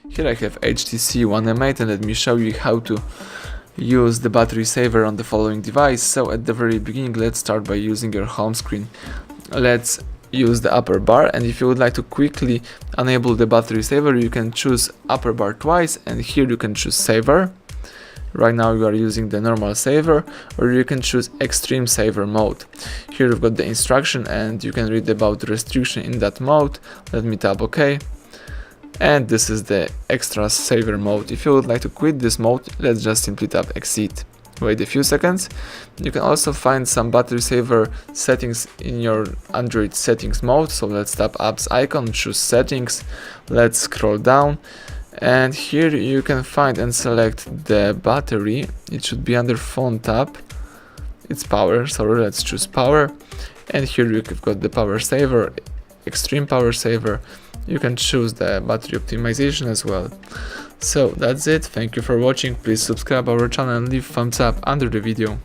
Here I have HTC One M9 and let me show you how to use the battery saver on the following device. So at the very beginning, let's start by using your home screen. Let's use the upper bar, and if you would like to quickly enable the battery saver, you can choose upper bar twice, and here you can choose saver. Right now you are using the normal saver, or you can choose extreme saver mode. Here you've got the instruction and you can read about the restriction in that mode. Let me tap OK. And this is the extra saver mode. If you would like to quit this mode, let's just simply tap exit. Wait a few seconds. You can also find some battery saver settings in your Android settings mode. So let's tap apps icon, choose settings. Let's scroll down. And here you can find and select the battery. It should be under phone tab. It's power, sorry, let's choose power. And here you've got the power saver, extreme power saver. You can choose the battery optimization as well. So that's it. Thank you for watching. Please subscribe our channel and leave thumbs up under the video.